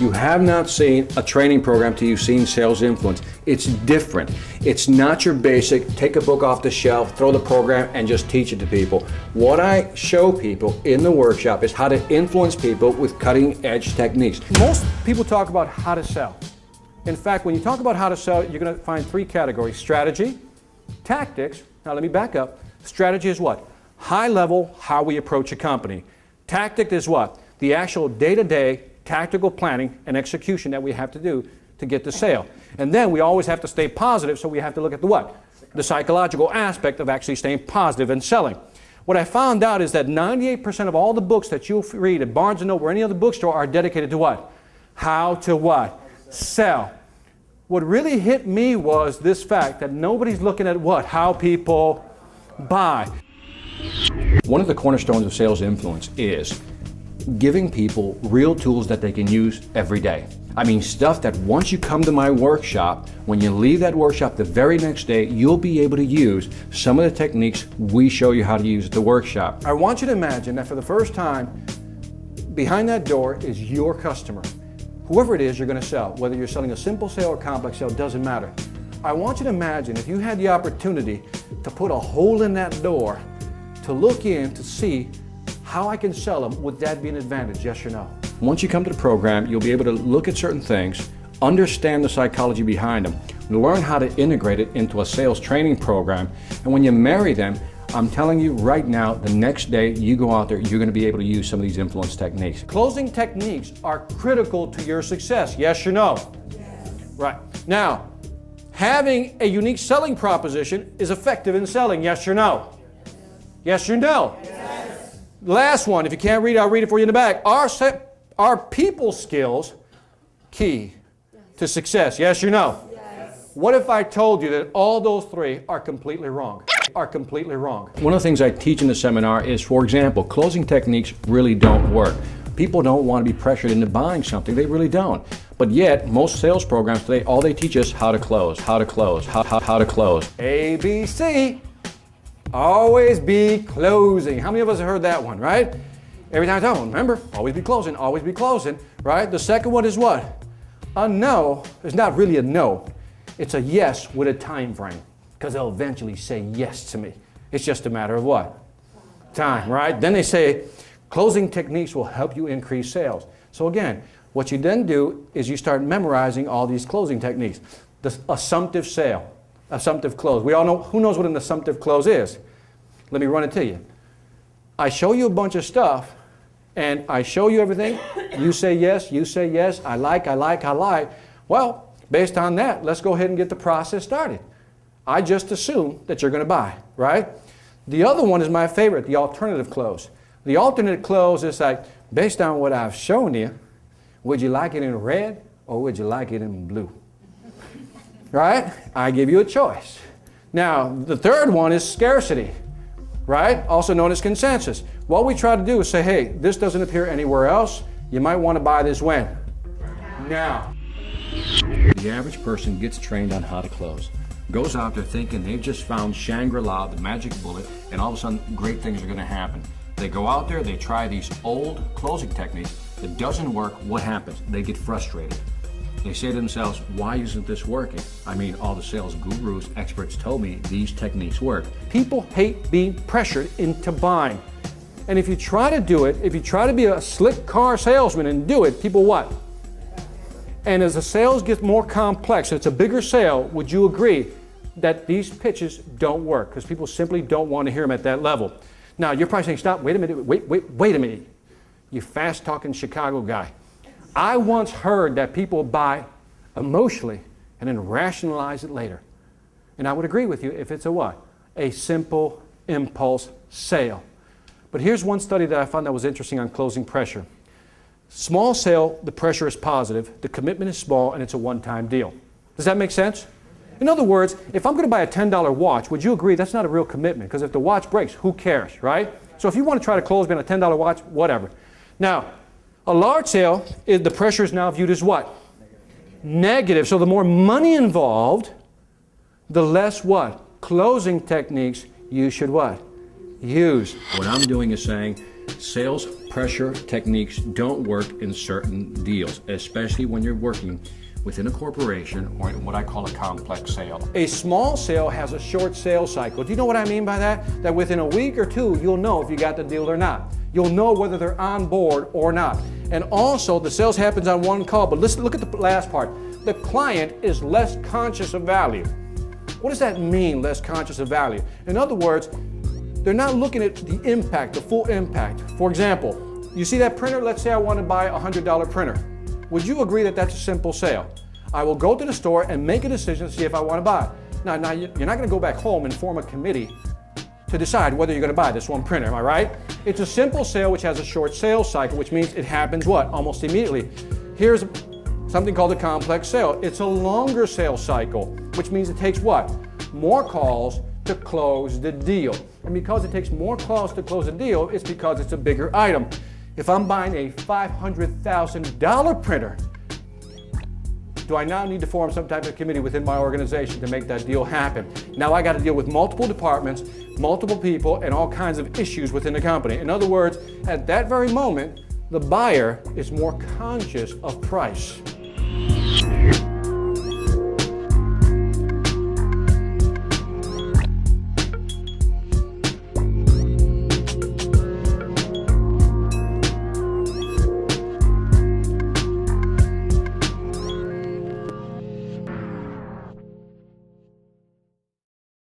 You have not seen a training program till you've seen Sales Influence. It's different. It's not your basic, take a book off the shelf, throw the program, and just teach it to people. What I show people in the workshop is how to influence people with cutting-edge techniques. Most people talk about how to sell. In fact, when you talk about how to sell, you're going to find three categories: strategy, tactics. Now let me back up. Strategy is what? High level, how we approach a company. Tactic is what? The actual day-to-day tactical planning and execution that we have to do to get the sale. And then we always have to stay positive, so we have to look at the what? The psychological aspect of actually staying positive and selling. What I found out is that 98% of all the books that you'll read at Barnes & Noble or any other bookstore are dedicated to what? How to what? Sell. What really hit me was this fact that nobody's looking at what? How people buy. One of the cornerstones of Sales Influence is giving people real tools that they can use every day. I mean, stuff that once you come to my workshop, when you leave that workshop the very next day, you'll be able to use some of the techniques we show you how to use at the workshop. I want you to imagine that for the first time, behind that door is your customer. Whoever it is you're going to sell, whether you're selling a simple sale or complex sale, doesn't matter. I want you to imagine if you had the opportunity to put a hole in that door, to look in to see how I can sell them, would that be an advantage, yes or no? Once you come to the program, you'll be able to look at certain things, understand the psychology behind them, learn how to integrate it into a sales training program, and when you marry them, I'm telling you right now, the next day you go out there, you're going to be able to use some of these influence techniques. Closing techniques are critical to your success, yes or no? Yes. Right. Now, having a unique selling proposition is effective in selling, yes or no? Yes or no? Yes. Last one, if you can't read it, I'll read it for you in the back. Are people skills key to success? Yes or no? Yes. What if I told you that all those three are completely wrong? Are completely wrong. One of the things I teach in the seminar is, for example, closing techniques really don't work. People don't want to be pressured into buying something. They really don't. But yet, most sales programs today, all they teach us how to close, how to close, how to close. ABC. Always be closing. How many of us have heard that one, right? Every time I tell them, remember, always be closing, right? The second one is what? A no is not really a no. It's a yes with a time frame, because they'll eventually say yes to me. It's just a matter of what? Time, right? Then they say, closing techniques will help you increase sales. So again, what you then do is you start memorizing all these closing techniques. The assumptive sale. Assumptive close. We all know, who knows what an assumptive close is? Let me run it to you. I show you a bunch of stuff, and I show you everything. You say yes, I like. Well, based on that, let's go ahead and get the process started. I just assume that you're going to buy, right? The other one is my favorite, the alternative close. The alternate close is like, based on what I've shown you, would you like it in red or would you like it in blue? Right? I give you a choice. Now, the third one is scarcity, right? Also known as consensus. What we try to do is say, hey, this doesn't appear anywhere else. You might want to buy this when? Now. The average person gets trained on how to close. Goes out there thinking they've just found Shangri-La, the magic bullet, and all of a sudden great things are going to happen. They go out there, they try these old closing techniques. It doesn't work. What happens? They get frustrated. They say to themselves, why isn't this working? I mean, all the sales gurus, experts told me these techniques work. People hate being pressured into buying. And if you try to do it, if you try to be a slick car salesman and do it, people what? And as the sales get more complex, it's a bigger sale, would you agree that these pitches don't work? Because people simply don't want to hear them at that level. Now, you're probably saying, stop, wait a minute, wait a minute. You fast-talking Chicago guy. I once heard that people buy emotionally and then rationalize it later. And I would agree with you if it's a what? A simple impulse sale. But here's one study that I found that was interesting on closing pressure. Small sale, the pressure is positive, the commitment is small, and it's a one-time deal. Does that make sense? In other words, if I'm going to buy a $10 watch, would you agree that's not a real commitment? Because if the watch breaks, who cares, right? So if you want to try to close me on a $10 watch, whatever. Now, a large sale, the pressure is now viewed as what? Negative. So the more money involved, the less what? Closing techniques you should what? Use. What I'm doing is saying, Sales pressure techniques don't work in certain deals, especially when you're working within a corporation or in what I call a complex sale. A small sale has a short sales cycle. Do you know what I mean by that? That within a week or two, you'll know if you got the deal or not. You'll know whether they're on board or not. And also, the sales happens on one call, but listen, look at the last part. The client is less conscious of value. What does that mean, less conscious of value? In other words, they're not looking at the impact, the full impact. For example, you see that printer? Let's say I want to buy a $100 printer. Would you agree that that's a simple sale? I will go to the store and make a decision to see if I want to buy it. Now you're not going to go back home and form a committee to decide whether you're going to buy this one printer, am I right? It's a simple sale which has a short sales cycle, which means it happens what? Almost immediately. Here's something called a complex sale. It's a longer sales cycle, which means it takes what? More calls to close the deal. And because it takes more calls to close a deal, it's because it's a bigger item. If I'm buying a $500,000 printer, do I now need to form some type of committee within my organization to make that deal happen? Now I got to deal with multiple departments, multiple people, and all kinds of issues within the company. In other words, at that very moment, the buyer is more conscious of price.